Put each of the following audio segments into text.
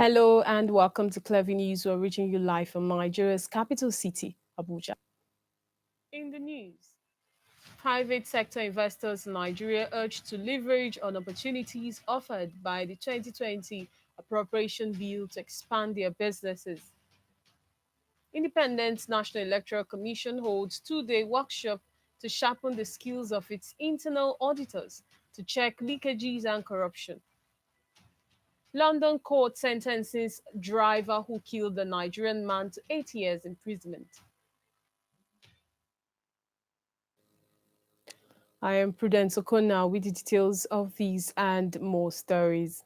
Hello and welcome to Clever News. We're reaching you live from Nigeria's capital city, Abuja. In the news, private sector investors in Nigeria urged to leverage on opportunities offered by the 2020 appropriation bill to expand their businesses. Independent National Electoral Commission holds two-day workshop to sharpen the skills of its internal auditors to check leakages and corruption. London court sentences driver who killed the Nigerian man to 8 years imprisonment. I am Prudence Okona with the details of these and more stories.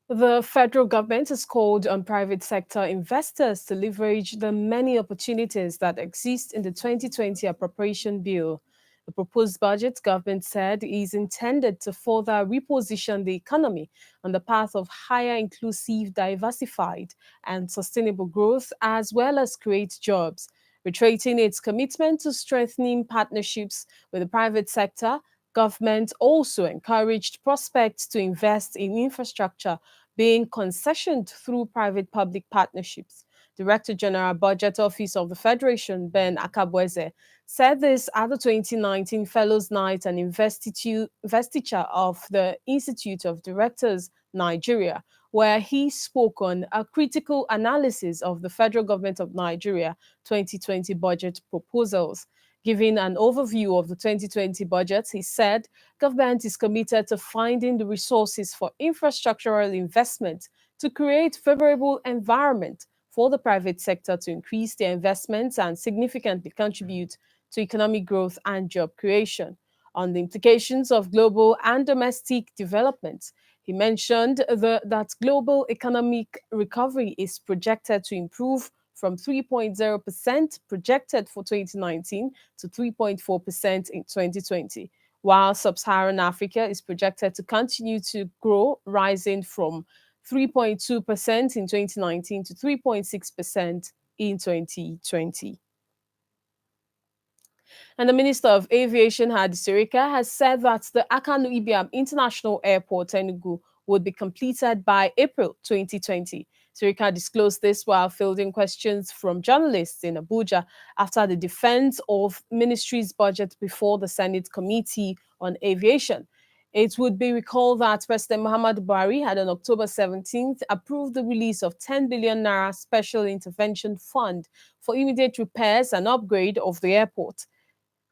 The federal government has called on private sector investors to leverage the many opportunities that exist in the 2020 appropriation bill. The proposed budget, government said, is intended to further reposition the economy on the path of higher inclusive, diversified, and sustainable growth, as well as create jobs. Reiterating its commitment to strengthening partnerships with the private sector, government also encouraged prospects to invest in infrastructure being concessioned through private-public partnerships. Director General Budget Office of the Federation, Ben Akabweze, said this at the 2019 Fellows Night and investiture of the Institute of Directors, Nigeria, where he spoke on a critical analysis of the federal government of Nigeria 2020 budget proposals. Giving an overview of the 2020 budget, he said government is committed to finding the resources for infrastructural investment to create favorable environment for the private sector to increase their investments and significantly contribute to economic growth and job creation. On the implications of global and domestic development, he mentioned that global economic recovery is projected to improve from 3.0% projected for 2019 to 3.4% in 2020, while sub-Saharan Africa is projected to continue to grow, rising from 3.2% in 2019 to 3.6% in 2020. And the Minister of Aviation, Hadi Sirika, has said that the Akanu Ibiam International Airport, Enugu, would be completed by April 2020. Sirika disclosed this while fielding questions from journalists in Abuja after the defense of ministry's budget before the Senate Committee on Aviation. It would be recalled that President Muhammad Buhari had on October 17th approved the release of 10 billion naira special intervention fund for immediate repairs and upgrade of the airport.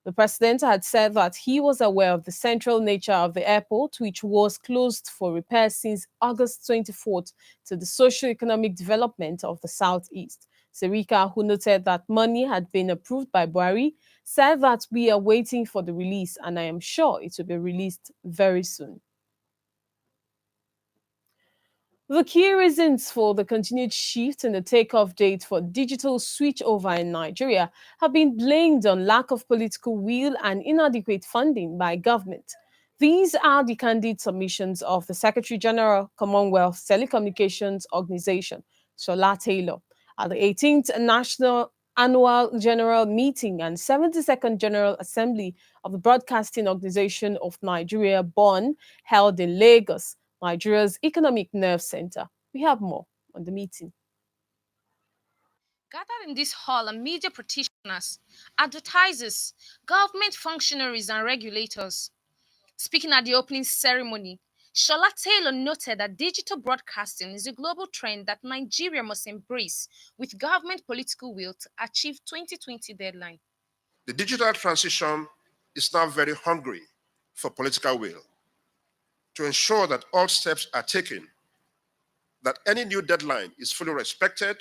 The president had said that he was aware of the central nature of the airport, which was closed for repair since August 24th to the socio-economic development of the southeast. Serika, who noted that money had been approved by Buhari, said that we are waiting for the release and I am sure it will be released very soon. The key reasons for the continued shift in the takeoff date for digital switchover in Nigeria have been blamed on lack of political will and inadequate funding by government. These are the candid submissions of the Secretary General Commonwealth Telecommunications Organization, Shola Taylor, at the 18th National Annual General Meeting and 72nd General Assembly of the Broadcasting Organization of Nigeria, BON, held in Lagos, Nigeria's economic nerve center. We have more on the meeting. Gathered in this hall are media practitioners, advertisers, government functionaries, and regulators. Speaking at the opening ceremony, Shola Taylor noted that digital broadcasting is a global trend that Nigeria must embrace with government political will to achieve 2020 deadline. The digital transition is now very hungry for political will to ensure that all steps are taken, that any new deadline is fully respected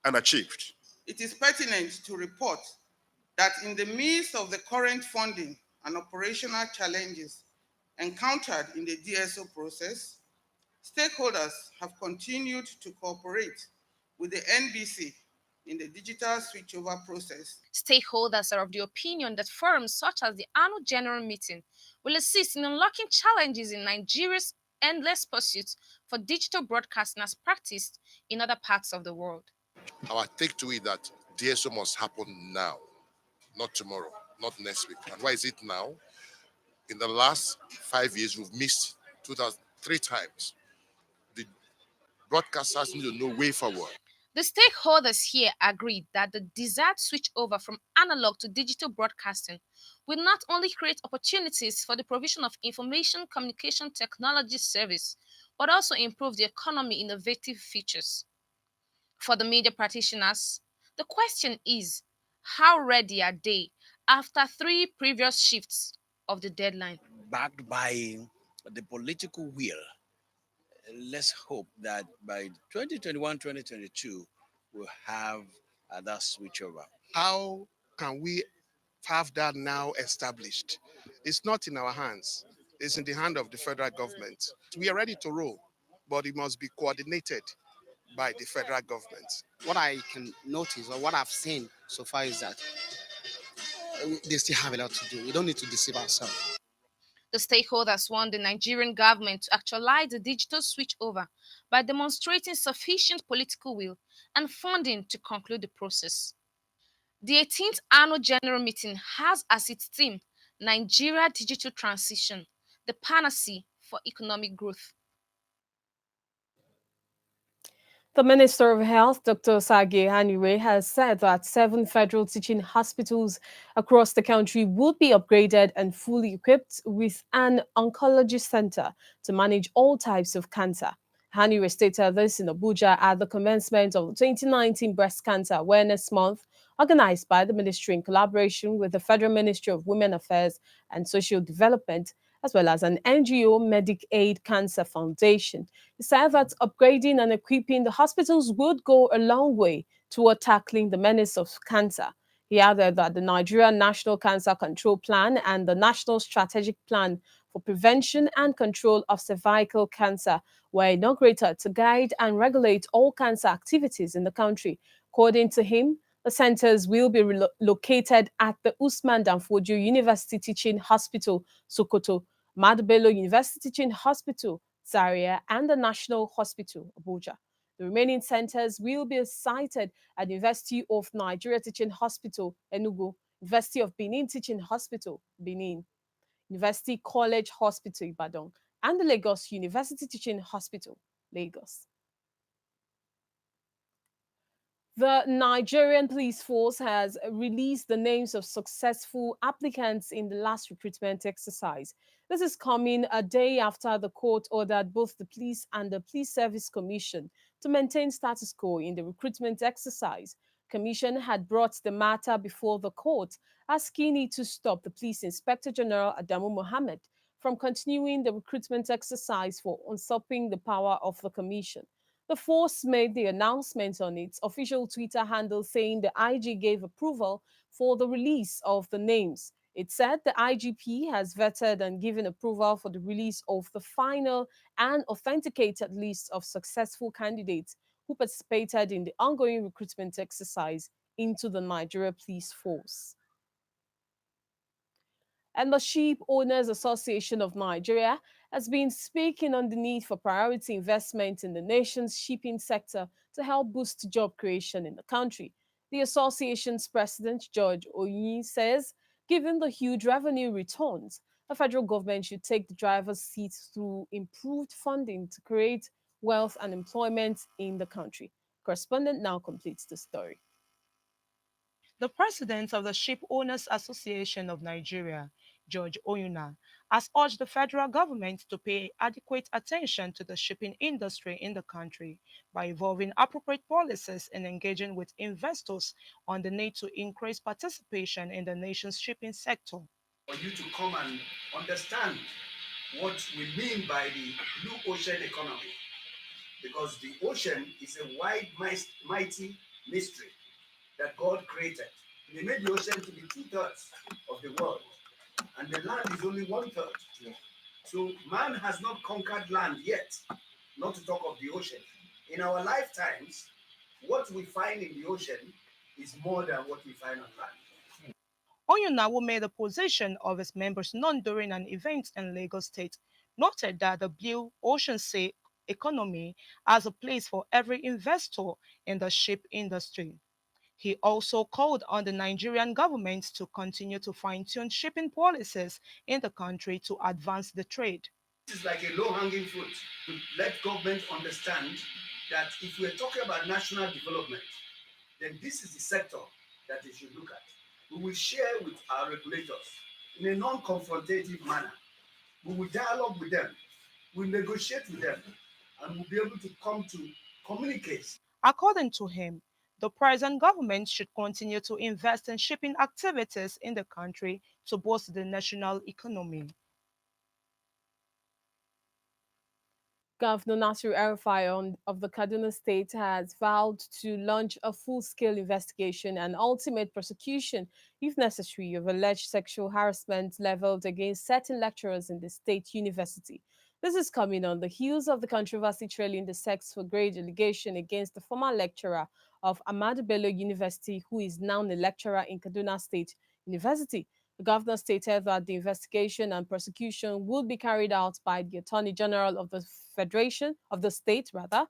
and achieved. It is pertinent to report that in the midst of the current funding and operational challenges encountered in the DSO process, stakeholders have continued to cooperate with the NBC in the digital switchover process. Stakeholders are of the opinion that forums such as the annual general meeting will assist in unlocking challenges in Nigeria's endless pursuit for digital broadcasting as practiced in other parts of the world. Our take to it that DSO must happen now, not tomorrow, not next week. And why is it now? In the last 5 years, we've missed 3 times. The Broadcasters need to know way forward. The stakeholders here agreed that the desired switch over from analog to digital broadcasting will not only create opportunities for the provision of information communication technology service, but also improve the economy innovative features. For the media practitioners, the question is how ready are they after three previous shifts of the deadline? Backed by the political will, let's hope that by 2021-2022 we'll have that switchover. How can we have that now established? It's not in our hands. It's in the hand of the federal government. We are ready to roll, but it must be coordinated by the federal government. What I can notice or what I've seen so far is that they still have a lot to do. We don't need to deceive ourselves. The stakeholders want the Nigerian government to actualize the digital switchover by demonstrating sufficient political will and funding to conclude the process. The 18th annual general meeting has as its theme Nigeria Digital Transition, the panacea for economic growth. The Minister of Health, Dr. Sage Haniwe, has said that 7 federal teaching hospitals across the country would be upgraded and fully equipped with an oncology center to manage all types of cancer. Haniwe stated this in Abuja at the commencement of the 2019 Breast Cancer Awareness Month, organized by the ministry in collaboration with the Federal Ministry of Women Affairs and Social Development, as well as an NGO, Medic Aid Cancer Foundation. He said that upgrading and equipping the hospitals would go a long way toward tackling the menace of cancer. He added that the Nigerian National Cancer Control Plan and the National Strategic Plan for Prevention and Control of Cervical Cancer were inaugurated to guide and regulate all cancer activities in the country. According to him, the centers will be located at the Usman Danfodio University Teaching Hospital, Sokoto, Madbelo University Teaching Hospital, Zaria, and the National Hospital, Abuja. The remaining centers will be sited at University of Nigeria Teaching Hospital, Enugu, University of Benin Teaching Hospital, Benin, University College Hospital, Ibadan, and the Lagos University Teaching Hospital, Lagos. The Nigerian police force has released the names of successful applicants in the last recruitment exercise. This is coming a day after the court ordered both the police and the Police Service Commission to maintain status quo in the recruitment exercise. Commission had brought the matter before the court, asking it to stop the Police Inspector General Adamu Mohammed from continuing the recruitment exercise for usurping the power of the commission. The force made the announcement on its official Twitter handle saying the IG gave approval for the release of the names. It said the IGP has vetted and given approval for the release of the final and authenticated list of successful candidates who participated in the ongoing recruitment exercise into the Nigeria Police Force. And the Sheep Owners Association of Nigeria has been speaking on the need for priority investment in the nation's shipping sector to help boost job creation in the country. The association's president, George Oyin, says, given the huge revenue returns, the federal government should take the driver's seat through improved funding to create wealth and employment in the country. Correspondent now completes the story. The president of the Ship Owners Association of Nigeria, George Oyuna, has urged the federal government to pay adequate attention to the shipping industry in the country by evolving appropriate policies and engaging with investors on the need to increase participation in the nation's shipping sector. For you to come and understand what we mean by the blue ocean economy, because the ocean is a wide, mighty mystery that God created. He made the ocean to be 2/3 of the world, and the land is only 1/3. So man has not conquered land yet, not to talk of the ocean. In our lifetimes, what we find in the ocean is more than what we find on land. Oyunawo made the position of his members known during an event in Lagos State, noted that the blue ocean sea economy has a place for every investor in the ship industry. He also called on the Nigerian government to continue to fine-tune shipping policies in the country to advance the trade. This is like a low-hanging fruit to let government understand that if we're talking about national development, then this is the sector that they should look at. We will share with our regulators in a non-confrontative manner. We will dialogue with them, we'll negotiate with them, and we'll be able to come to communicate. According to him, the present government should continue to invest in shipping activities in the country to boost the national economy. Governor Nasir El-Rufai of the Kaduna State has vowed to launch a full-scale investigation and ultimate prosecution, if necessary, of alleged sexual harassment leveled against certain lecturers in the state university. This is coming on the heels of the controversy trailing the sex for grade allegation against the former lecturer of Ahmadu Bello University, who is now a lecturer in Kaduna State University. The governor stated that the investigation and prosecution would be carried out by the Attorney General of the Federation, of the state, rather.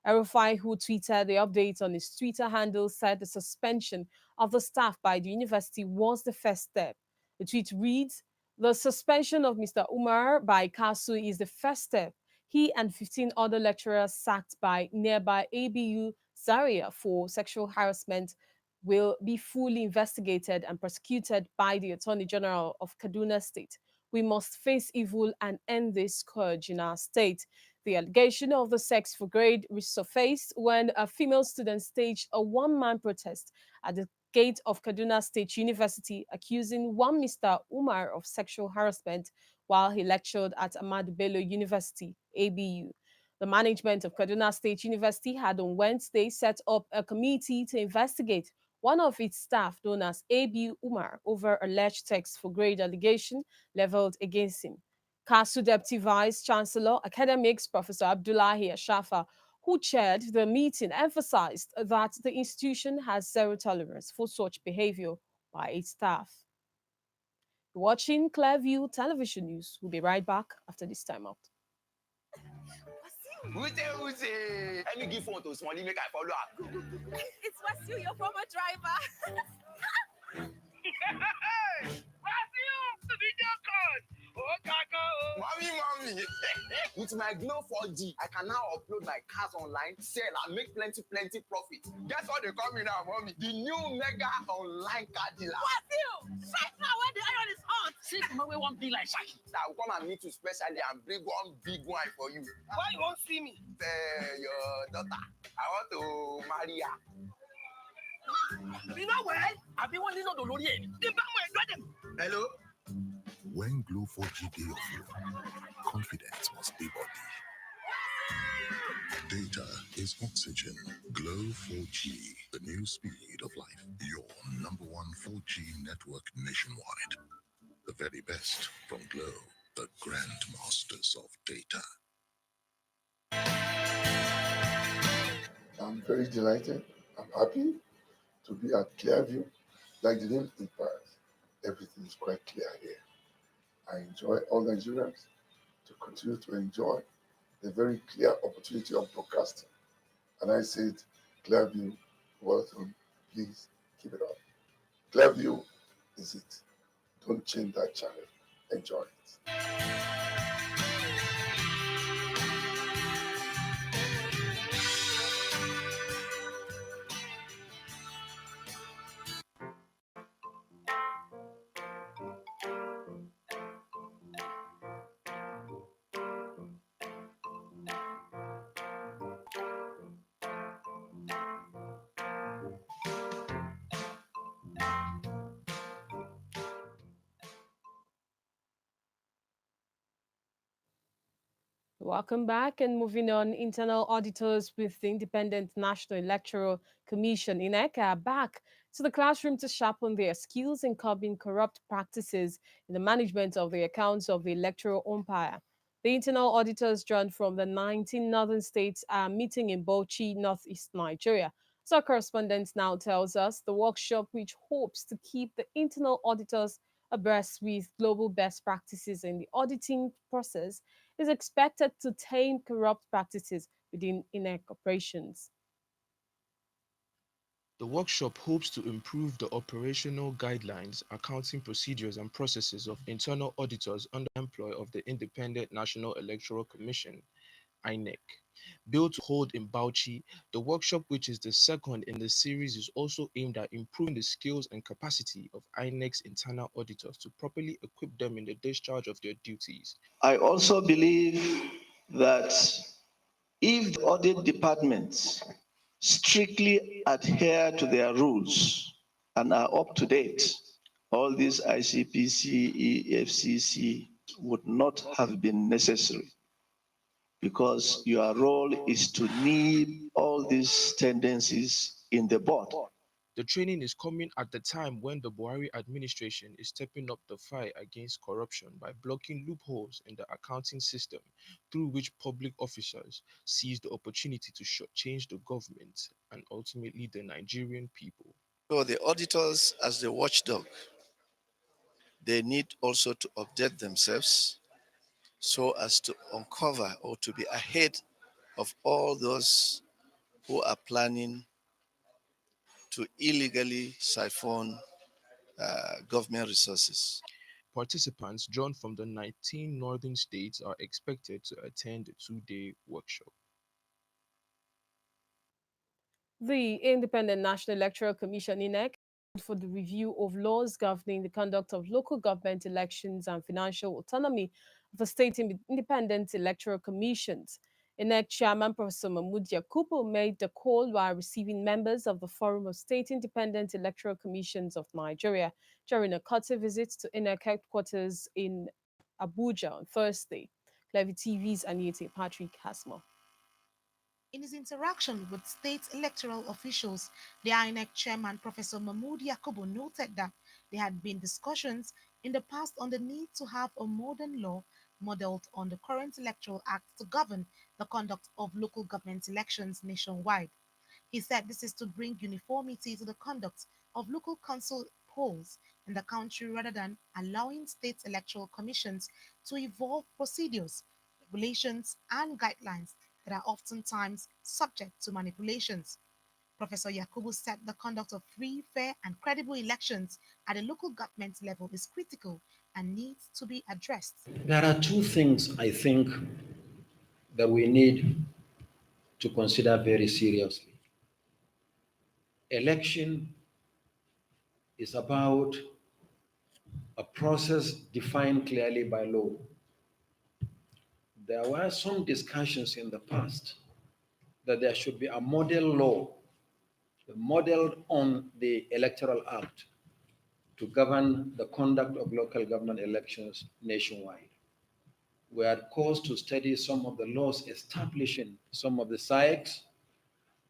Erufai, who tweeted the update on his Twitter handle, said the suspension of the staff by the university was the first step. The tweet reads, "The suspension of Mr. Umar by KASU is the first step. He and 15 other lecturers sacked by nearby ABU Zaria for sexual harassment will be fully investigated and prosecuted by the Attorney General of Kaduna State. We must face evil and end this scourge in our state." The allegation of the sex for grade resurfaced when a female student staged a one-man protest at the gate of Kaduna State University accusing one Mr. Umar of sexual harassment while he lectured at Ahmadu Bello University, ABU. The management of Kaduna State University had on Wednesday set up a committee to investigate one of its staff, known as ABU Umar, over alleged sex for grade allegation leveled against him. KASU Deputy Vice Chancellor Academics Professor Abdullahi Ashafa, who chaired the meeting, emphasized that the institution has zero tolerance for such behavior by its staff. You're watching Clearview Television News. We'll be right back after this time out. Use. Any give phone to Smally, make I follow up. It's Wasu, your former driver. Hey! Wasu! The video call! Oh, Kaka! Mommy! With my Glow 4G, I can now upload my cars online, sell, and make plenty profit. Guess what they call me now, mommy? The new mega online car dealer. Wasu! Right now when the iron is hot. See, we won't be like Shaki. I will come and meet you specially and bring one big one for you. Why you won't see me? Your daughter. I want to marry her. You know what? I've been wanting to know the Lord. Hello? When Glow 4G day offline, confidence must be body. Data is oxygen. Glow 4G, the new speed of life. Your number one 4G network nationwide. The very best from Glow, the grandmasters of data. I'm very delighted. I'm happy to be at Clearview. Like the name implies, everything is quite clear here. I enjoy all Nigerians to continue to enjoy the very clear opportunity of broadcasting. And I said, Clearview, welcome, please keep it up. Clearview is it. Don't change that channel. Enjoy it. Welcome back and moving on. Internal auditors with the Independent National Electoral Commission INEC are back to the classroom to sharpen their skills in curbing corrupt practices in the management of the accounts of the electoral umpire. The internal auditors drawn from the 19 northern states are meeting in Bauchi, northeast Nigeria. So our correspondent now tells us the workshop, which hopes to keep the internal auditors abreast with global best practices in the auditing process, is expected to tame corrupt practices within INEC operations. The workshop hopes to improve the operational guidelines, accounting procedures, and processes of internal auditors under employ of the Independent National Electoral Commission INEC. Built to hold in Bauchi, the workshop, which is the second in the series, is also aimed at improving the skills and capacity of INEC's internal auditors to properly equip them in the discharge of their duties. I also believe that if the audit departments strictly adhere to their rules and are up to date, all these ICPC, EFCC would not have been necessary, because your role is to nip all these tendencies in the bud. The training is coming at the time when the Buhari administration is stepping up the fight against corruption by blocking loopholes in the accounting system through which public officers seize the opportunity to shortchange the government and ultimately the Nigerian people. So the auditors, as the watchdog, they need also to update themselves so as to uncover or to be ahead of all those who are planning to illegally siphon government resources. Participants drawn from the 19 northern states are expected to attend the two-day workshop. The Independent National Electoral Commission (INEC) for the review of laws governing the conduct of local government elections and financial autonomy of state independent electoral commissions. INEC Chairman Professor Mahmood Yakubu made the call while receiving members of the Forum of State Independent Electoral Commissions of Nigeria during a courtesy visit to INEC headquarters in Abuja on Thursday. Clevy TV's Anita Patrick has more. In his interaction with state electoral officials, the INEC chairman, Professor Mahmood Yakubu, noted that there had been discussions in the past on the need to have a modern law modeled on the current Electoral Act to govern the conduct of local government elections nationwide. He said this is to bring uniformity to the conduct of local council polls in the country rather than allowing state electoral commissions to evolve procedures, regulations, and guidelines that are oftentimes subject to manipulations. Professor Yakubu said the conduct of free, fair, and credible elections at the local government level is critical and needs to be addressed. There are two things I think that we need to consider very seriously. Election is about a process defined clearly by law. There were some discussions in the past that there should be a model law modeled on the Electoral Act to govern the conduct of local government elections nationwide. We had cause to study some of the laws establishing some of the sites,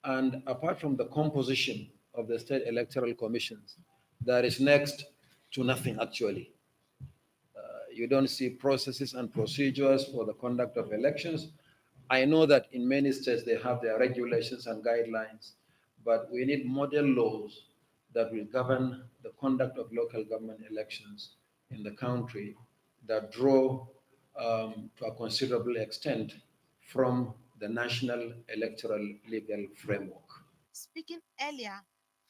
and apart from the composition of the state electoral commissions, there is next to nothing actually. You don't see processes and procedures for the conduct of elections. I know that in many states they have their regulations and guidelines, but we need model laws that will govern the conduct of local government elections in the country that draw to a considerable extent from the national electoral legal framework. Speaking earlier,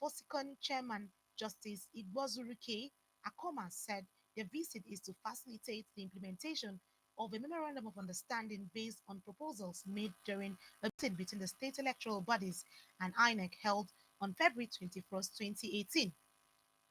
Fosikon chairman Justice Igbozuruke Akoma said the visit is to facilitate the implementation of a memorandum of understanding based on proposals made during a meeting between the state electoral bodies and INEC held on February 21st, 2018.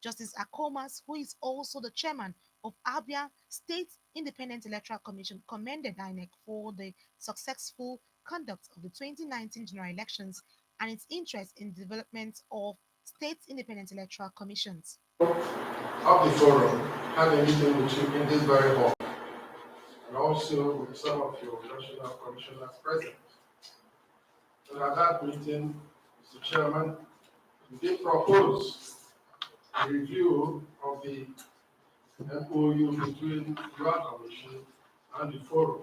Justice Akomas, who is also the chairman of Abia State Independent Electoral Commission, commended INEC for the successful conduct of the 2019 general elections and its interest in the development of state independent electoral commissions. Of the forum, had a meeting with you in this very hall, and also with some of your national commissioners present. And at that meeting, Mr. Chairman, we did propose a review of the MOU between your commission and the forum.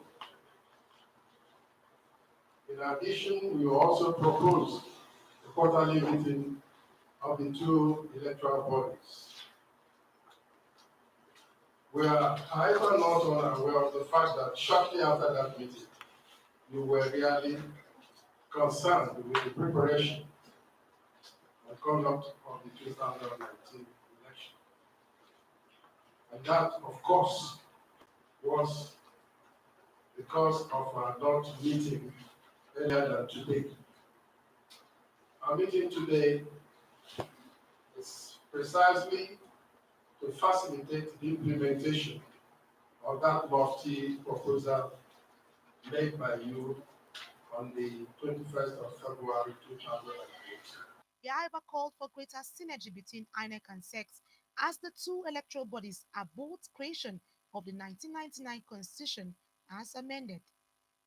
In addition, we also proposed a quarterly meeting of the two electoral bodies. We are, however, not unaware of the fact that shortly after that meeting, you were really concerned with the preparation and conduct of the 2019 election. And that, of course, was because of our not meeting earlier than today. Our meeting today is precisely to facilitate the implementation of that lofty proposal made by you on the 21st of February 2008. The however called for greater synergy between INEC and SEX as the two electoral bodies are both creation of the 1999 Constitution as amended.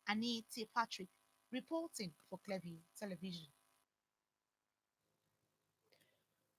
Annie T. Patrick reporting for Cleview Television.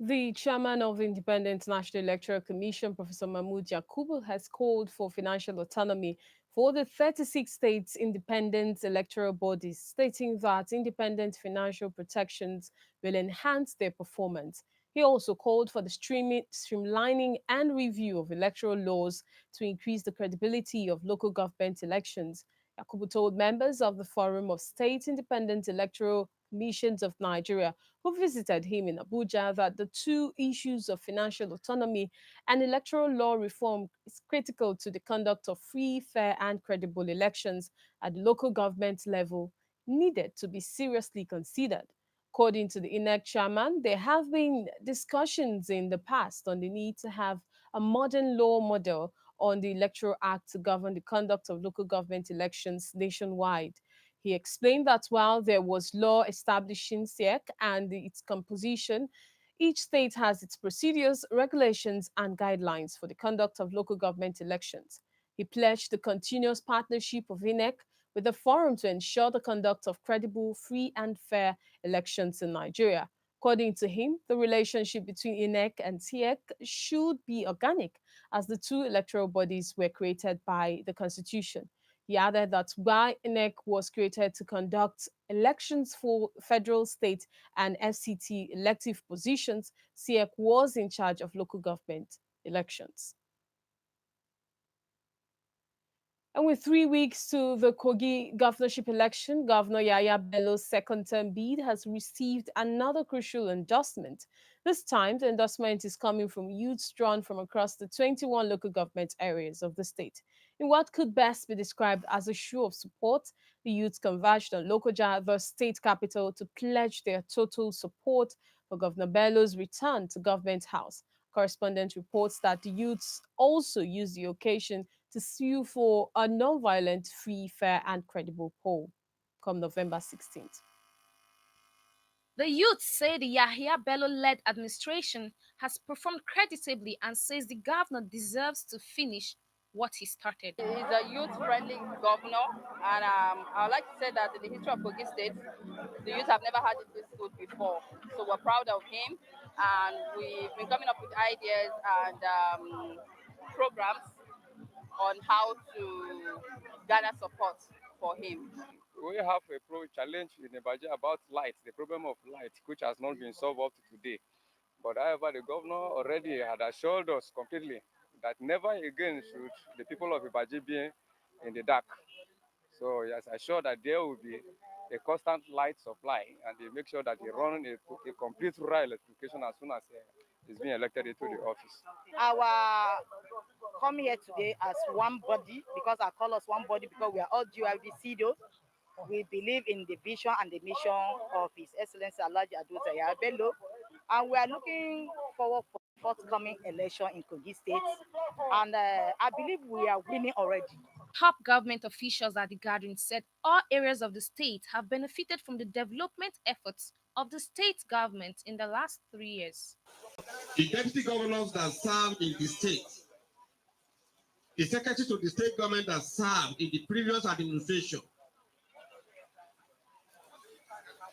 The chairman of the Independent National Electoral Commission, Professor Mahmoud Yakubu, has called for financial autonomy for the 36 states' independent electoral bodies, stating that independent financial protections will enhance their performance. He also called for the streamlining and review of electoral laws to increase the credibility of local government elections. Yakubu told members of the Forum of State Independent Electoral Commissions of Nigeria who visited him in Abuja that the two issues of financial autonomy and electoral law reform is critical to the conduct of free, fair, and credible elections at the local government level, needed to be seriously considered. According to the INEC chairman, there have been discussions in the past on the need to have a modern law model on the Electoral Act to govern the conduct of local government elections nationwide. He explained that while there was law establishing SEC and its composition, each state has its procedures, regulations, and guidelines for the conduct of local government elections. He pledged the continuous partnership of INEC with the forum to ensure the conduct of credible, free, and fair elections in Nigeria. According to him, the relationship between INEC and SEC should be organic, as the two electoral bodies were created by the Constitution. He added that while INEC was created to conduct elections for federal, state, and FCT elective positions, SEC was in charge of local government elections. And with 3 weeks to the Kogi governorship election, Governor Yaya Bello's second term bid has received another crucial endorsement. This time, the endorsement is coming from youths drawn from across the 21 local government areas of the state. In what could best be described as a show of support, the youths converged on Lokoja, the state capital, to pledge their total support for Governor Bello's return to Government House. Correspondent reports that the youths also used the occasion to sue for a non-violent, free, fair, and credible poll come November 16th. The youth say the Yahya Bello-led administration has performed creditably and says the governor deserves to finish what he started. He's a youth-friendly governor, and I would like to say that in the history of Kogi State, the youth have never had it this good before. So we're proud of him, and we've been coming up with ideas and programs on how to gather support for him. We have a challenge in Ibadan about light, the problem of light, which has not been solved up to today. But however, the governor already had assured us completely that never again should the people of Ibadan be in the dark. So he has assured that there will be a constant light supply, and they make sure that they run a complete rural electrification as soon as he's being elected into the office. Our come here today as one body, because I call us one body because we are all GIBCDO. We believe in the vision and the mission of His Excellency Alhaji Adotaya Bello, and we are looking forward for the forthcoming election in Kogi State, and I believe we are winning already. Top government officials at the gathering said all areas of the state have benefited from the development efforts of the state government in the last 3 years. The deputy governors that served in the state, the secretary to the state government that served in the previous administration,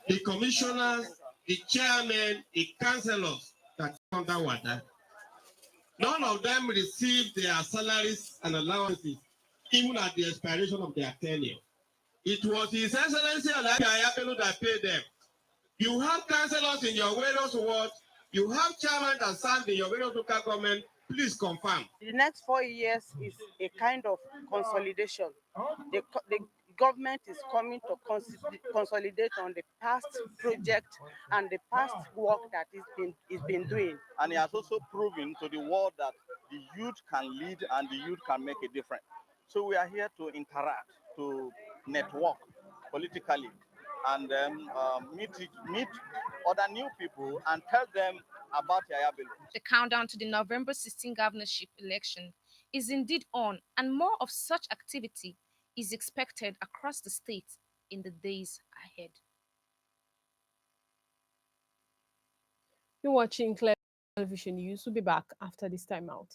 the commissioners, the chairmen, the councillors that under water, none of them received their salaries and allowances even at the expiration of their tenure. It was His Excellency Alhaji Ayabelu that paid them. You have councillors in your various wards, you have chairmen that served in your various local government. Please confirm. The next 4 years is a kind of consolidation. The government is coming to consolidate on the past project and the past work that is been doing. And he has also proven to the world that the youth can lead and the youth can make a difference. So we are here to interact to network politically and then meet other new people and tell them about Yaya Bello. The countdown to the November 16 governorship election is indeed on, and more of such activity is expected across the state in the days ahead. You're watching Clear Television News. We'll be back after this time out.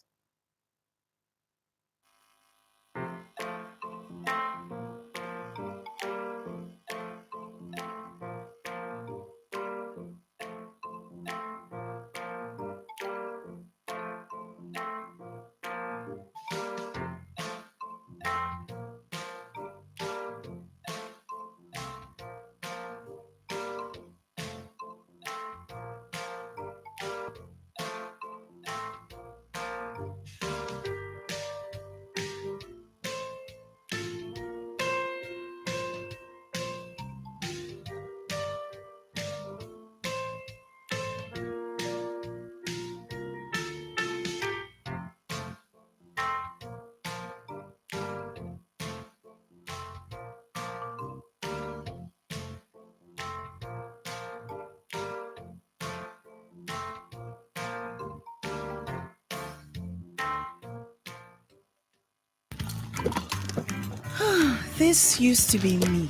This used to be me.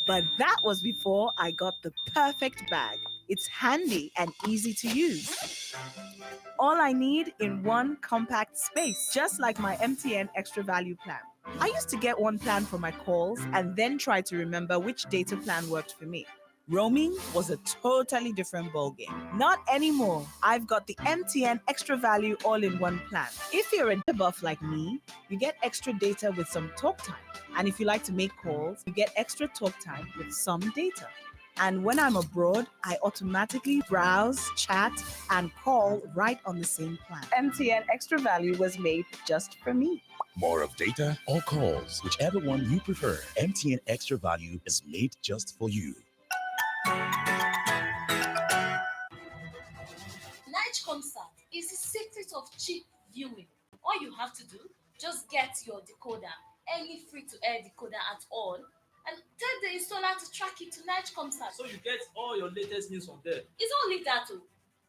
But that was before I got the perfect bag. It's handy and easy to use. All I need in one compact space, just like my MTN Extra Value plan. I used to get one plan for my calls and then try to remember which data plan worked for me. Roaming was a totally different ballgame. Not anymore. I've got the MTN Extra Value all-in-one plan. If you're a data buff like me, you get extra data with some talk time. And if you like to make calls, you get extra talk time with some data. And when I'm abroad, I automatically browse, chat, and call right on the same plan. MTN Extra Value was made just for me. More of data or calls, whichever one you prefer. MTN Extra Value is made just for you. Night concert is the secret of cheap viewing. All you have to do, just get your decoder, any free-to-air decoder at all, and tell the installer to track it to Night concert. So you get all your latest news from there. It's not only that,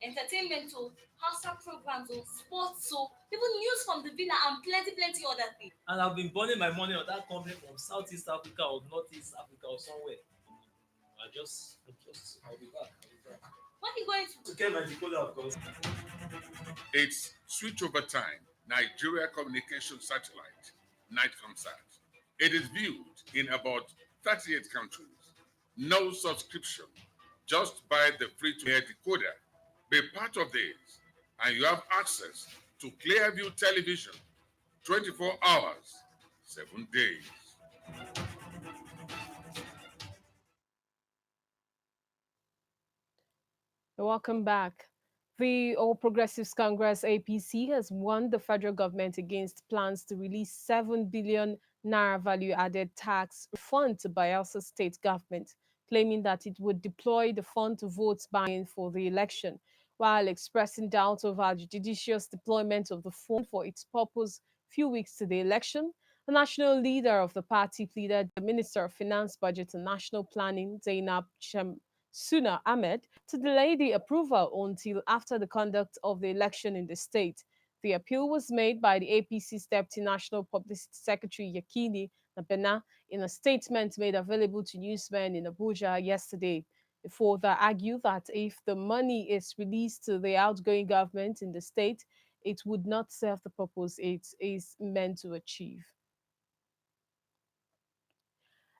entertainment, Hausa programs, sports, even news from the villa and plenty other things. And I've been burning my money on that company from Southeast Africa or Northeast Africa or somewhere. I'll be back. When are you going to get my decoder, of course. It's switch over time, Nigeria Communication Satellite, Night Concert. It is viewed in about 38 countries. No subscription. Just buy the free-to-air decoder. Be part of this, and you have access to Clearview television 24 hours, 7 days. Welcome back. The All Progressives Congress APC has warned the federal government against plans to release 7 billion naira value-added tax refund to Bayelsa state government, claiming that it would deploy the fund to vote buying for the election, while expressing doubt over the judicious deployment of the fund for its purpose few weeks to the election. The national leader of the party pleaded the Minister of Finance, Budget and National Planning, Zainab Suna Ahmed, to delay the approval until after the conduct of the election in the state. The appeal was made by the APC's Deputy National Publicity Secretary Yakini Nabena in a statement made available to newsmen in Abuja yesterday. They further argued that if the money is released to the outgoing government in the state, it would not serve the purpose it is meant to achieve.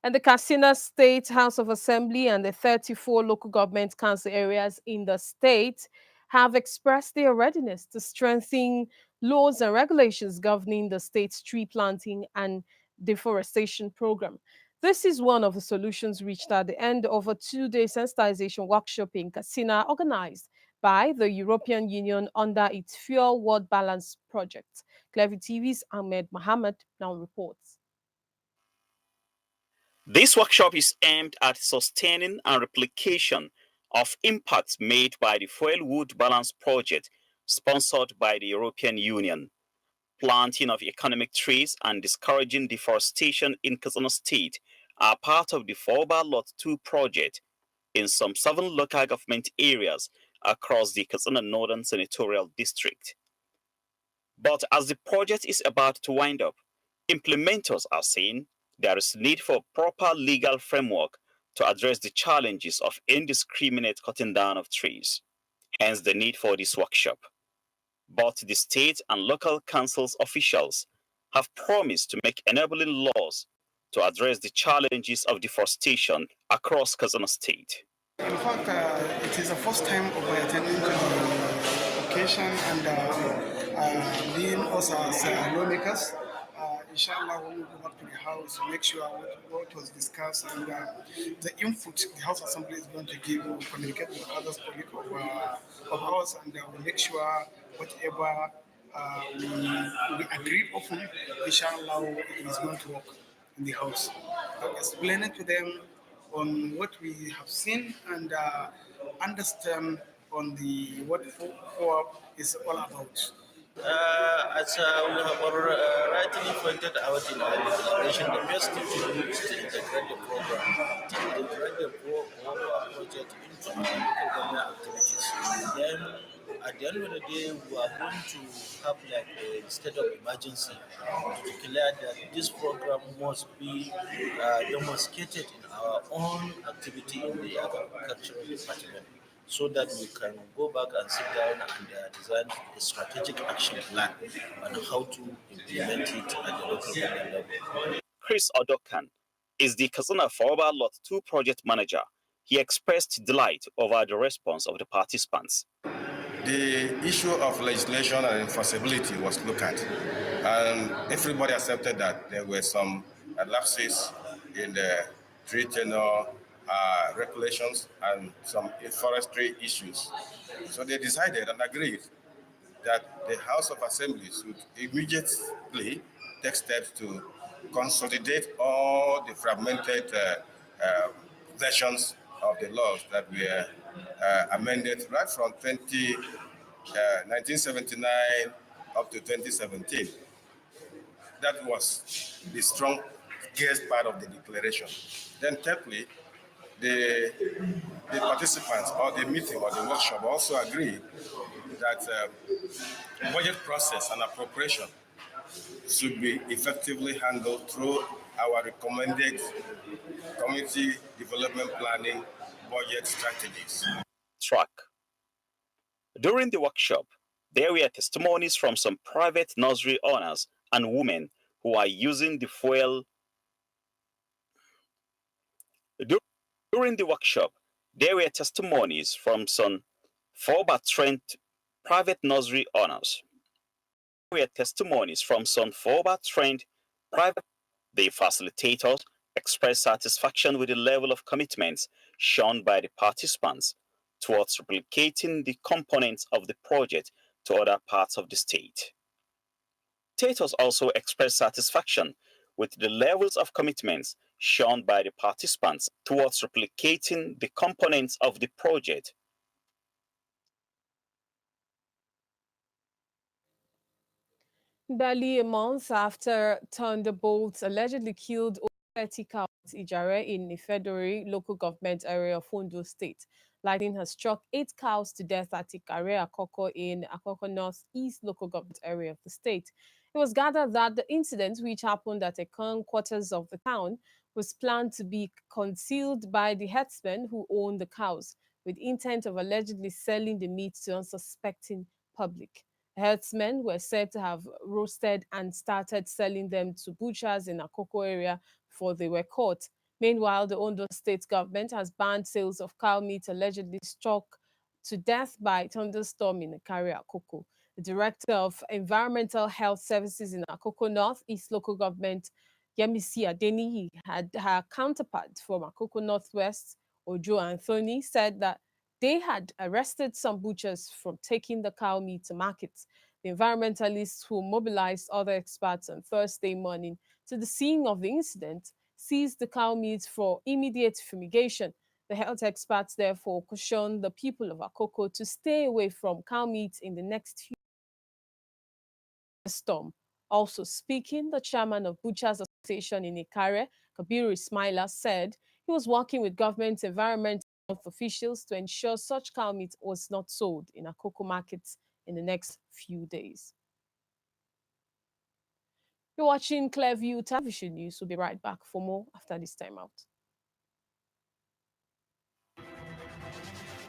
And the Katsina State House of Assembly and the 34 local government council areas in the state have expressed their readiness to strengthen laws and regulations governing the state's tree planting and deforestation program. This is one of the solutions reached at the end of a two-day sensitization workshop in Katsina organized by the European Union under its Fuel World Balance project. Clever TV's Ahmed Mohammed now reports. This workshop is aimed at sustaining and replication of impacts made by the Fuel Wood Balance Project, sponsored by the European Union. Planting of economic trees and discouraging deforestation in Katsina State are part of the 4 Lot 2 project in some 7 local government areas across the Katsina Northern Senatorial District. But as the project is about to wind up, implementers are saying there is need for proper legal framework to address the challenges of indiscriminate cutting down of trees. Hence the need for this workshop. But the state and local councils officials have promised to make enabling laws to address the challenges of deforestation across Katsina State. In fact, it is the first time of my attending to the occasion and being us as lawmakers. Inshallah, when we go back to the house, make sure what was discussed and the input the House Assembly is going to give, will communicate with others, colleagues of ours, and we'll make sure whatever we agreed upon, inshallah, it is going to work in the House. So explain it to them on what we have seen and understand on the what co-op is all about. As we have rightly pointed out in our declaration, the best thing to do is to integrate the program, to integrate the program project into our local government activities. Then, at the end of the day, we are going to have like a state of emergency to declare that this program must be demonstrated in our own activity in the agricultural department, so that we can go back and sit down and design a strategic action plan on how to implement it at the local government level. Chris Odokan is the Katsina 4 Lot 2 project manager. He expressed delight over the response of the participants. The issue of legislation and enforceability was looked at, and everybody accepted that there were some lapses in the tree tenure regulations and some forestry issues. So they decided and agreed that the House of Assembly should immediately take steps to consolidate all the fragmented versions of the laws that were amended right from 1979 up to 2017. That was the strongest part of the declaration. Then thirdly, the participants or the meeting or the workshop also agreed that budget process and appropriation should be effectively handled through our recommended community development planning budget strategies. Track. During the workshop, there were testimonies from some private nursery owners and women who are using the fuel. During the workshop, there were testimonies from some 4 Trent private nursery owners. There were testimonies from some 4 Trent private. The facilitators expressed satisfaction with the level of commitments shown by the participants towards replicating the components of the project to other parts of the state. Facilitators also expressed satisfaction with the levels of commitments shown by the participants towards replicating the components of the project. Barely a month after thunderbolts allegedly killed over 30 cows in Ijare in the February local government area of Ondo State, lightning has struck 8 cows to death at Ikare Akoko in Akoko North East local government area of the state. It was gathered that the incident, which happened at a quarters of the town, was planned to be concealed by the herdsmen who owned the cows, with intent of allegedly selling the meat to unsuspecting public. Herdsmen were said to have roasted and started selling them to butchers in Akoko area before they were caught. Meanwhile, the Ondo state government has banned sales of cow meat allegedly struck to death by thunderstorm in Ikari Akoko. The director of Environmental Health Services in Akoko North East local government, Yemisi Adeniyi, had her counterpart from Akoko Northwest, Ojo Anthony, said that they had arrested some butchers from taking the cow meat to markets. The environmentalists who mobilized other experts on Thursday morning to the scene of the incident seized the cow meat for immediate fumigation. The health experts therefore cautioned the people of Akoko to stay away from cow meat in the next few storm. Also speaking, the chairman of Butchers Association in Ikare, Kabiru Ismaila, said he was working with government environmental health officials to ensure such cow meat was not sold in Akoko markets in the next few days. You're watching Clearview Television News. We'll be right back for more after this time out.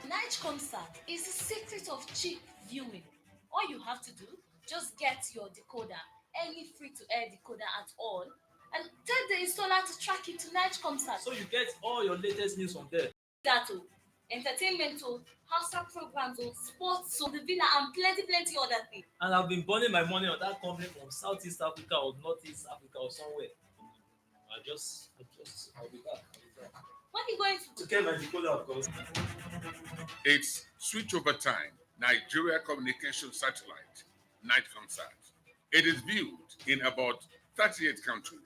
Night concert is the secret of cheap viewing. All you have to do, just get your decoder, any free-to-air decoder at all, and tell the installer to track it to Night concert. So you get all your latest news from there. That entertainment, house programs, sports, the villa, and plenty other things. And I've been burning my money on that company from Southeast Africa or Northeast Africa or somewhere. I'll be back. When are you going to get my decoder, of course. It's switch over time, Nigeria Communication Satellite, Night Concert. It is viewed in about 38 countries.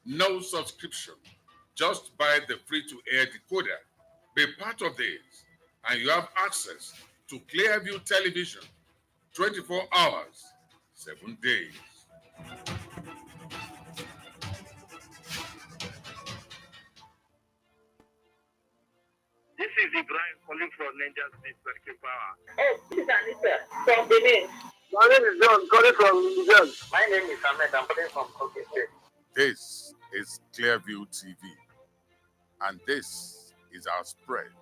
No subscription. Just buy the free-to-air decoder. Be part of this, and you have access to Clearview Television 24 hours, 7 days. This is Ibrahim calling from Niger State Flagship Power. Oh, this is Anita from Benin. My name is John calling from Niger. My name is Ahmed. I'm calling from Kogi State. This is Clearview TV, and this is our spread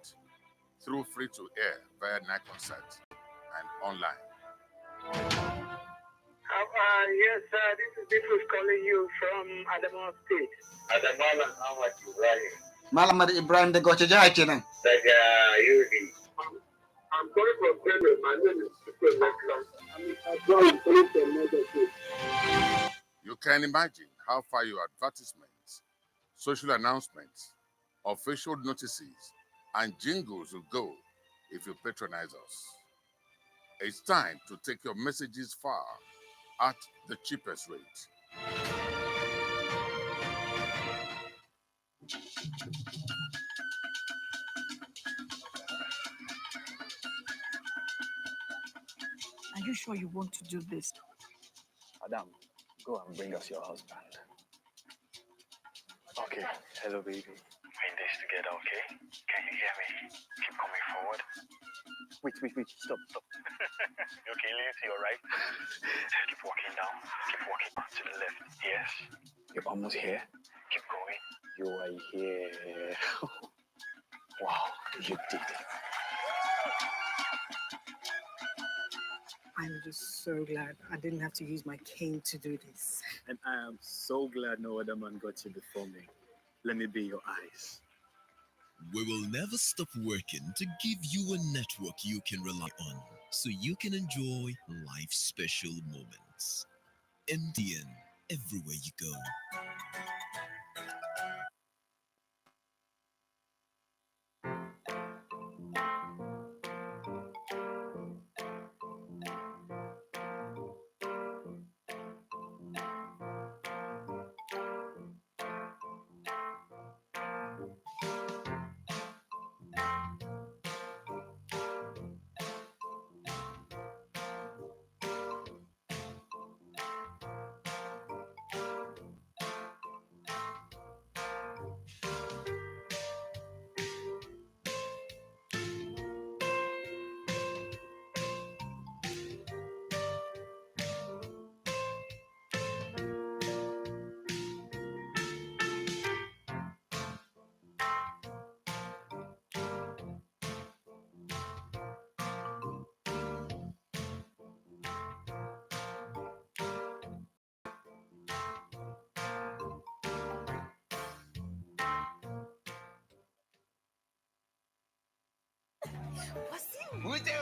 through free-to-air via Night Concert and online. Yes, this is Bitrus calling you from Adamawa State. Adamawa, how much you running? Malamad Ibrahim de Gochaja kenan. Daga Yobe. I'm calling from Benin. My name is Bitrus calling from Niger State. You can imagine how far your advertisements, social announcements, official notices, and jingles will go if you patronize us. It's time to take your messages far at the cheapest rate. Are you sure you want to do this? Adam, go and bring us your husband. Okay, hello baby. We're in this together, okay? Can you hear me? Keep coming forward. Wait, stop. You okay, lean to your right. Keep walking down. Keep walking to the left. Yes. You're almost here. Keep going. You are here. Wow, you did it. I'm just so glad I didn't have to use my cane to do this. And I am so glad no other man got you before me. Let me be your eyes. We will never stop working to give you a network you can rely on so you can enjoy life's special moments. MTN, everywhere you go.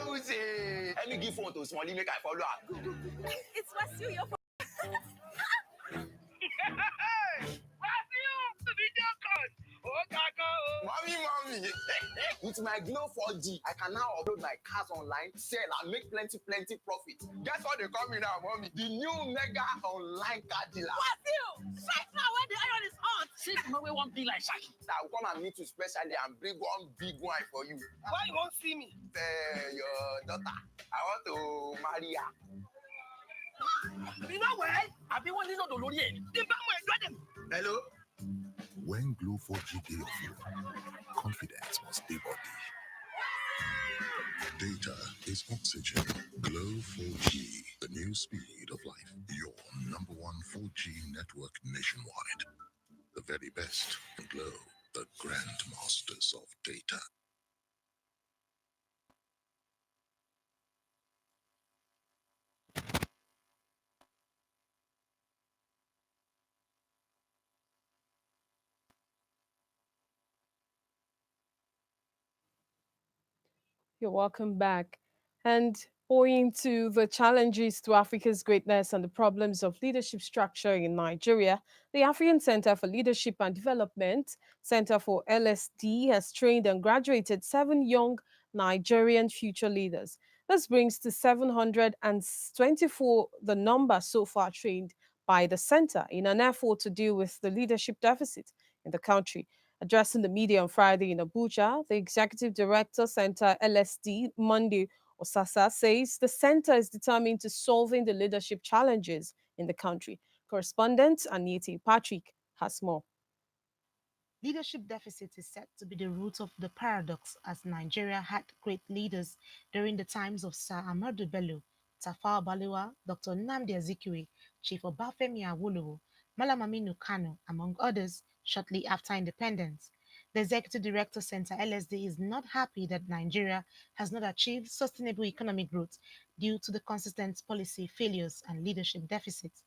Who's it? Let me give phone to Smally, make I follow her. It's Wasiu, your phone. Hey! Wasiu! The video call! Oh, Kaka! Mommy. With my Glow 4G, I can now upload my cars online, sell, and make plenty profit. Guess what they call me now, mommy? The new mega online car dealer. What you? Right now when the iron is hot. See, we won't be like Shaki. I will come and meet you specially and bring one big one for you. Why you won't see me? Your daughter. I want to marry her. You know what? I've been wanting to do it. Hello? When Glow 4G day of you, confidence must be body. Data is oxygen. Glow 4G, the new speed of life. Your number one 4G network nationwide. The very best. Glow, the grandmasters of data. You're welcome back. And owing to the challenges to Africa's greatness and the problems of leadership structure in Nigeria, the African Center for Leadership and Development, Center for LSD, has trained and graduated 7 young Nigerian future leaders. This brings to 724 the number so far trained by the center in an effort to deal with the leadership deficit in the country. Addressing the media on Friday in Abuja, the executive director, Center LSD, Monday Osasa, says the center is determined to solving the leadership challenges in the country. Correspondent Anita Patrick has more. Leadership deficit is said to be the root of the paradox as Nigeria had great leaders during the times of Sir Ahmadu Bello, Tafawa Balewa, Dr. Nnamdi Azikiwe, Chief Obafemi Awolowo, Malam Aminu Kano, among others, shortly after independence. The Executive Director Center LSD is not happy that Nigeria has not achieved sustainable economic growth due to the consistent policy failures and leadership deficits.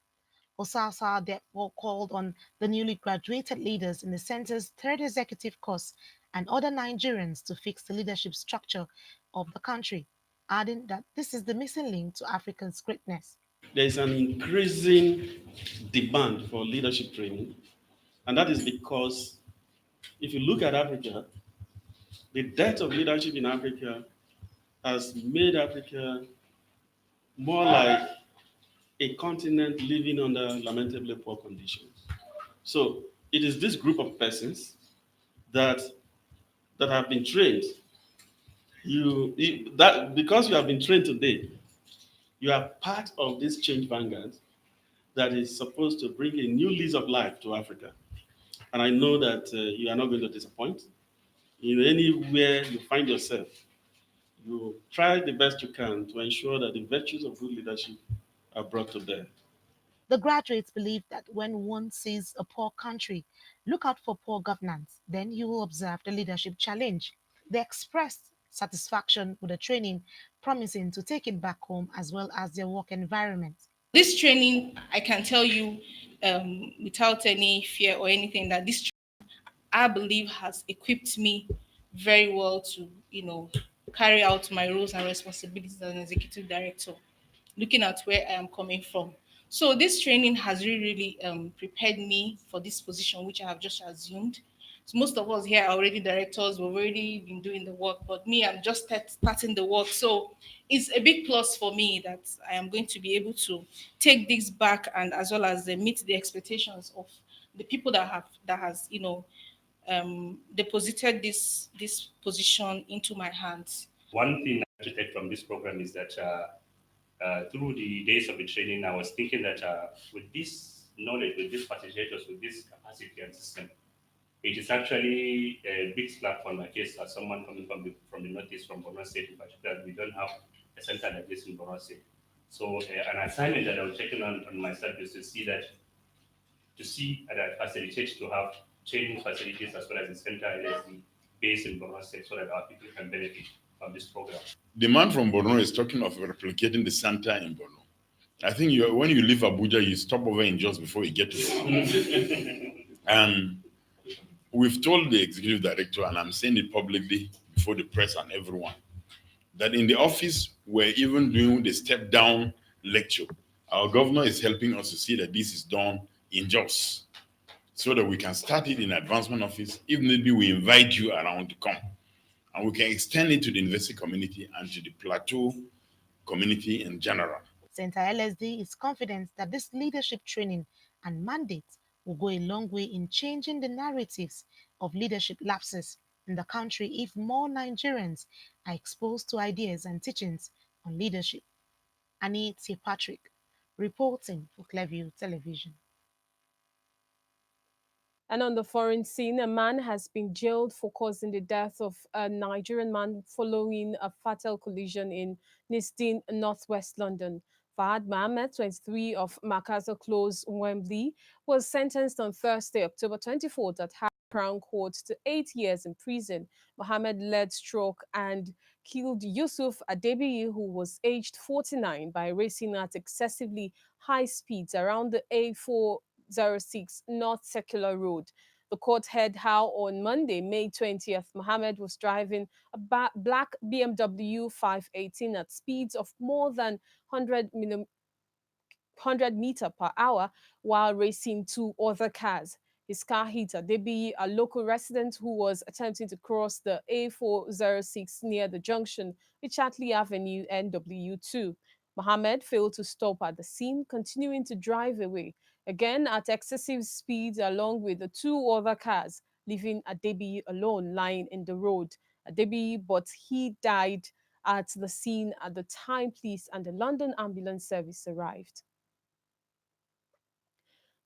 Osasa therefore called on the newly graduated leaders in the center's third executive course and other Nigerians to fix the leadership structure of the country, adding that this is the missing link to Africa's greatness. There is an increasing demand for leadership training, and that is because if you look at Africa, the dearth of leadership in Africa has made Africa more like a continent living under lamentably poor conditions. So it is this group of persons that that have been trained. That because you have been trained today, you are part of this change vanguard that is supposed to bring a new lease of life to Africa. And I know that you are not going to disappoint. In anywhere you find yourself, you try the best you can to ensure that the virtues of good leadership are brought to bear. The graduates believe that when one sees a poor country, look out for poor governance, then you will observe the leadership challenge. They expressed satisfaction with the training, promising to take it back home as well as their work environment. This training, I can tell you without any fear or anything, that this I believe has equipped me very well to, carry out my roles and responsibilities as an executive director, looking at where I am coming from. So this training has really prepared me for this position, which I have just assumed. So most of us here are already directors, we've already been doing the work, but me, I'm just starting the work. So it's a big plus for me that I am going to be able to take this back and as well as meet the expectations of the people that has deposited this position into my hands. One thing I to take from this program is that through the days of the training, I was thinking that with this knowledge, with these facilitators, with this capacity and system, it is actually a big platform. I guess as someone coming from the Northeast, from Borno State in particular, we don't have a center like this in Borno State. So an assignment that I was taking on myself is to see that facilitate to have training facilities as well as the center LSD based in Borno State so that our people can benefit from this program. The man from Borno is talking of replicating the center in Borno. I think when you leave Abuja, you stop over in Jos before you get to Borno. And we've told the executive director, and I'm saying it publicly before the press and everyone, that in the office, we're even doing the step down lecture. Our governor is helping us to see that this is done in Jos. so that we can start it in advancement office. If maybe we invite you around to come, and we can extend it to the university community and to the plateau community in general. Center LSD is confident that this leadership training and mandate will go a long way in changing the narratives of leadership lapses in the country if more Nigerians are exposed to ideas and teachings on leadership. Annie T. Patrick, reporting for Clearview Television. And on the foreign scene, a man has been jailed for causing the death of a Nigerian man following a fatal collision in Nistin, northwest London. Fahad Mohammed, 23, of Macassar Close, Wembley, was sentenced on Thursday, October 24th at High Crown Court to 8 years in prison. Mohammed led stroke and killed Yusuf Adebiyi, who was aged 49, by racing at excessively high speeds around the A406 North Circular Road. The court heard how on Monday, May 20th, Mohammed was driving a black BMW 518 at speeds of more than 100 meter per hour while racing two other cars. His car hit Adebiyi, a local resident who was attempting to cross the A406 near the junction with Chatley Avenue NW2. Mohammed failed to stop at the scene, continuing to drive away, again at excessive speeds along with the two other cars, leaving Adebiyi alone lying in the road. Adebiyi, but he died at the scene at the time police and the London Ambulance Service arrived.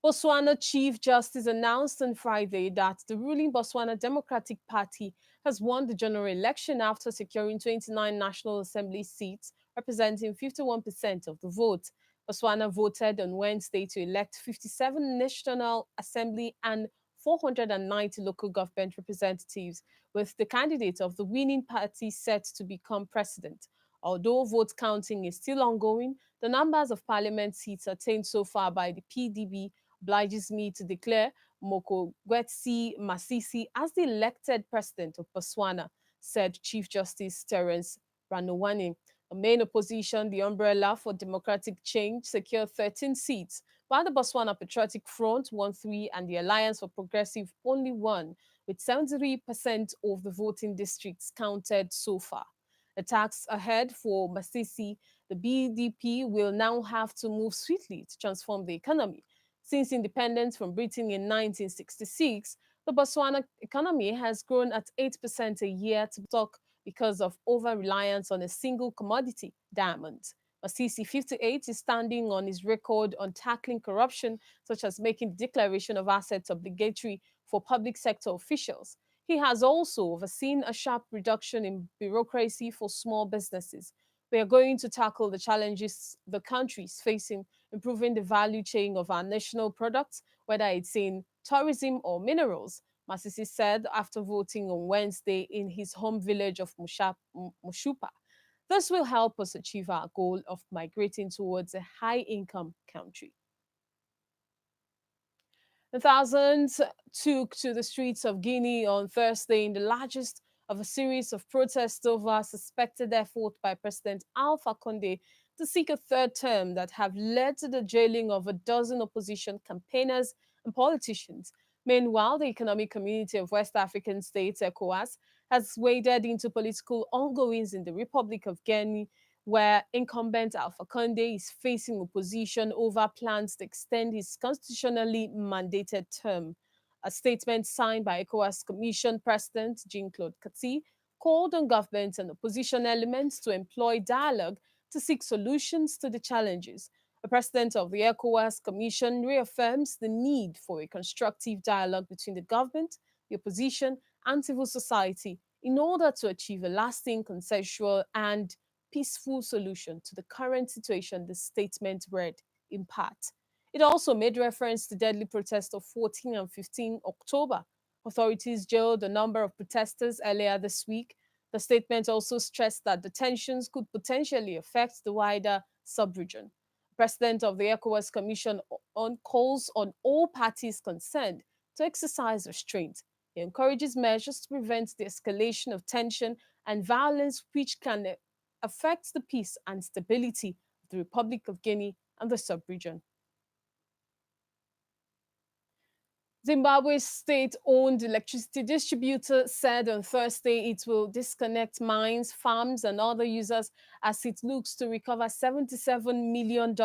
Botswana Chief Justice announced on Friday that the ruling Botswana Democratic Party has won the general election after securing 29 National Assembly seats, representing 51% of the vote. Botswana voted on Wednesday to elect 57 National Assembly and 490 local government representatives, with the candidate of the winning party set to become president. Although vote counting is still ongoing, the numbers of parliament seats attained so far by the PDB obliges me to declare Mokgweetsi Masisi as the elected president of Botswana, said Chief Justice Terence Ranowani. The main opposition, the Umbrella for Democratic Change, secured 13 seats, while the Botswana Patriotic Front won 3 and the Alliance for Progressive only 1, with 73% of the voting districts counted so far. The task ahead for Masisi, the BDP will now have to move swiftly to transform the economy. Since independence from Britain in 1966, the Botswana economy has grown at 8% a year to stock because of over-reliance on a single commodity, diamonds. Masisi, 58, is standing on his record on tackling corruption, such as making the declaration of assets obligatory for public sector officials. He has also overseen a sharp reduction in bureaucracy for small businesses. We are going to tackle the challenges the country is facing, improving the value chain of our national products, whether it's in tourism or minerals, Masisi said after voting on Wednesday in his home village of Mushupa. This will help us achieve our goal of migrating towards a high-income country. The thousands took to the streets of Guinea on Thursday in the largest of a series of protests over suspected effort by President Alpha Conde to seek a third term that have led to the jailing of a dozen opposition campaigners and politicians. Meanwhile, the Economic Community of West African States, ECOWAS, has waded into political ongoings in the Republic of Guinea, where incumbent Alpha Conde is facing opposition over plans to extend his constitutionally mandated term. A statement signed by ECOWAS Commission President Jean-Claude Kati called on government and opposition elements to employ dialogue to seek solutions to the challenges. The president of the ECOWAS Commission reaffirms the need for a constructive dialogue between the government, the opposition, and civil society in order to achieve a lasting, consensual, and peaceful solution to the current situation, the statement read in part. It also made reference to deadly protests of 14 and 15 October. Authorities jailed a number of protesters earlier this week. The statement also stressed that the tensions could potentially affect the wider sub-region. President of the ECOWAS Commission on calls on all parties concerned to exercise restraint. He encourages measures to prevent the escalation of tension and violence which can affect the peace and stability of the Republic of Guinea and the sub-region. Zimbabwe's state-owned electricity distributor said on Thursday it will disconnect mines, farms, and other users as it looks to recover $77 million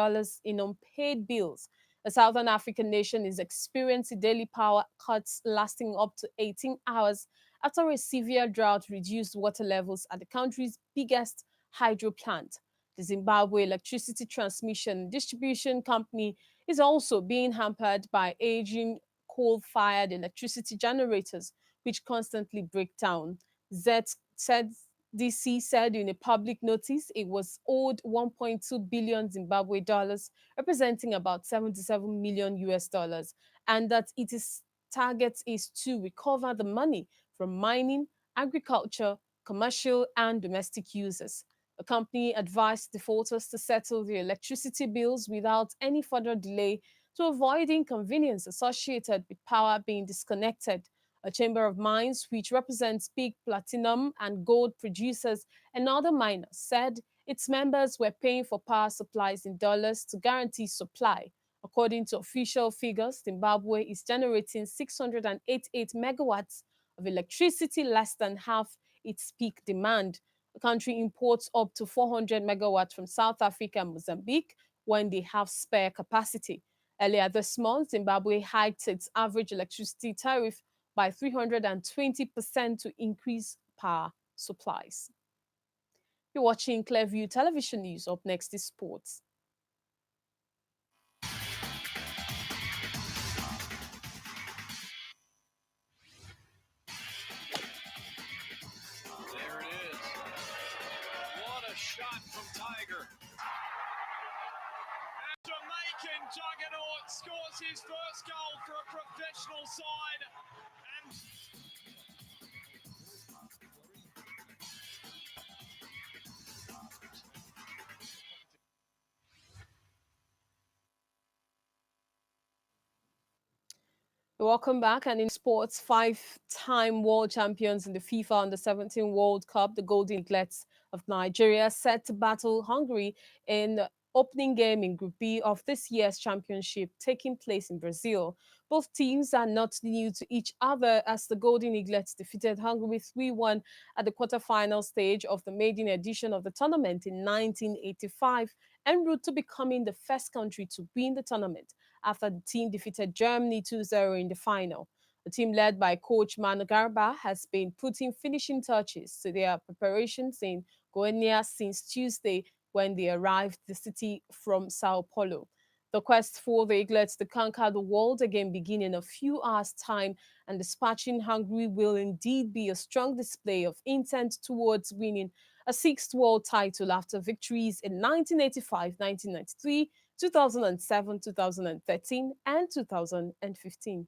in unpaid bills. The Southern African nation is experiencing daily power cuts lasting up to 18 hours after a severe drought reduced water levels at the country's biggest hydro plant. The Zimbabwe Electricity Transmission and Distribution Company is also being hampered by aging coal-fired electricity generators, which constantly break down. ZDC said in a public notice it was owed 1.2 billion Zimbabwe dollars, representing about 77 million US dollars, and that its target is to recover the money from mining, agriculture, commercial, and domestic users. The company advised defaulters to settle their electricity bills without any further delay to avoid inconvenience associated with power being disconnected. A chamber of mines, which represents big platinum and gold producers and other miners, said its members were paying for power supplies in dollars to guarantee supply. According to official figures, Zimbabwe is generating 688 megawatts of electricity, less than half its peak demand. The country imports up to 400 megawatts from South Africa and Mozambique when they have spare capacity. Earlier this month, Zimbabwe hiked its average electricity tariff by 320% to increase power supplies. You're watching Clearview Television News. Up next is sports. There it is. What a shot from Tiger. And Jamaican juggernaut scores his first goal for a professional side. And Welcome back. And in sports, five-time world champions in the FIFA Under-17 World Cup, the Golden Eaglets of Nigeria, set to battle Hungary in the opening game in Group B of this year's championship taking place in Brazil. Both teams are not new to each other as the Golden Eaglets defeated Hungary 3-1 at the quarterfinal stage of the maiden edition of the tournament in 1985, en route to becoming the first country to win the tournament after the team defeated Germany 2-0 in the final. The team led by coach Manu Garba has been putting finishing touches to their preparations in Goiânia since Tuesday when they arrived the city from Sao Paulo. The quest for the Eaglets to conquer the world again begin in a few hours' time, and dispatching Hungary will indeed be a strong display of intent towards winning a sixth world title after victories in 1985, 1993, 2007, 2013, and 2015.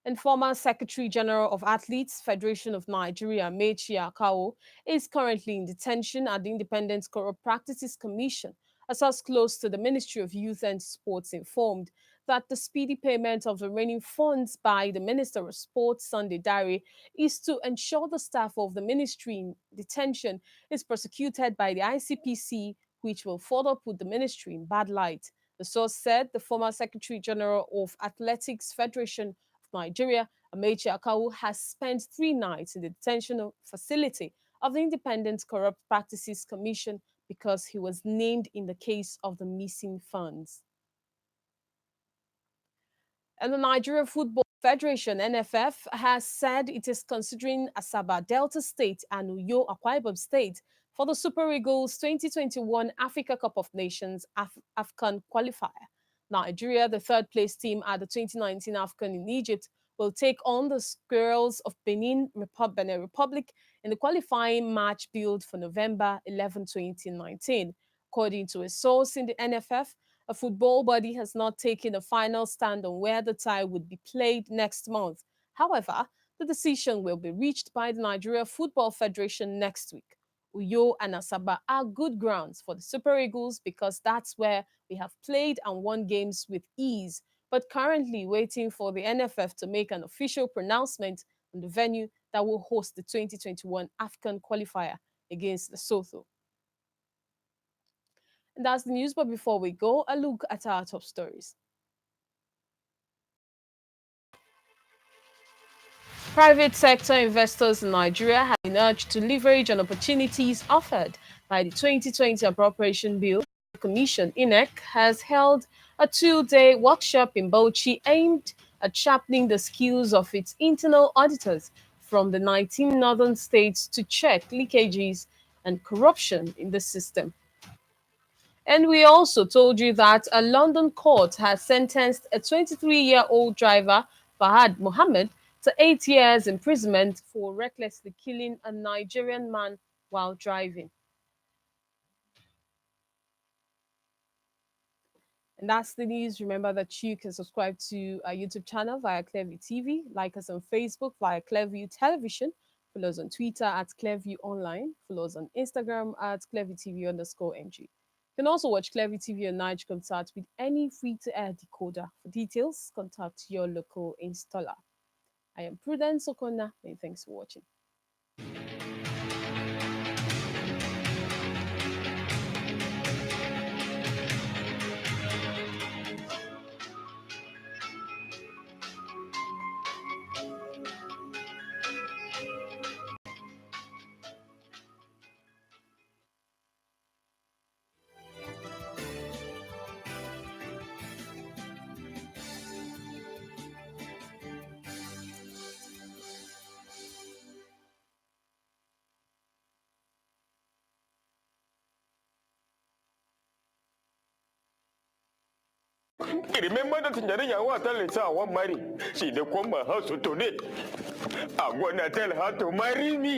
And former Secretary General of Athletes Federation of Nigeria, Mechi Akao, is currently in detention at the Independent Corrupt Practices Commission. A source close to the Ministry of Youth and Sports informed that the speedy payment of the remaining funds by the Minister of Sports, Sunday Dare, is to ensure the staff of the ministry in detention is prosecuted by the ICPC, which will further put the ministry in bad light. The source said the former Secretary General of Athletics Federation Nigeria, Amechi Akawu, has spent 3 nights in the detention facility of the Independent Corrupt Practices Commission because he was named in the case of the missing funds. And the Nigeria Football Federation, NFF, has said it is considering Asaba Delta State and Uyo Akwa Ibom State for the Super Eagles 2021 Africa Cup of Nations AFCON qualifier. Nigeria, the third-place team at the 2019 AFCON in Egypt, will take on the Squirrels of Benin Republic in the qualifying match billed for November 11, 2019. According to a source in the NFF, a football body has not taken a final stand on where the tie would be played next month. However, the decision will be reached by the Nigeria Football Federation next week. Uyo and Asaba are good grounds for the Super Eagles because that's where we have played and won games with ease, but currently waiting for the NFF to make an official pronouncement on the venue that will host the 2021 AFCON qualifier against Lesotho. And that's the news, but before we go, a look at our top stories. Private sector investors in Nigeria have been urged to leverage on opportunities offered by the 2020 Appropriation Bill. The Commission, INEC, has held a two-day workshop in Bauchi aimed at sharpening the skills of its internal auditors from the 19 northern states to check leakages and corruption in the system. And we also told you that a London court has sentenced a 23-year-old driver, Fahad Mohammed, to 8 years imprisonment for recklessly killing a Nigerian man while driving. And that's the news. Remember that you can subscribe to our YouTube channel via Clearview TV, like us on Facebook via Clearview Television, follow us on Twitter at Clearview Online, follow us on Instagram at ClearviewTV_NG. You can also watch Clearview TV on Niger Concert with any free-to-air decoder. For details, contact your local installer. I am Prudence Okona, and thanks for watching. Remember that Nyanya was telling her I want marry. She dey come my house today. I'm gonna tell her to marry me.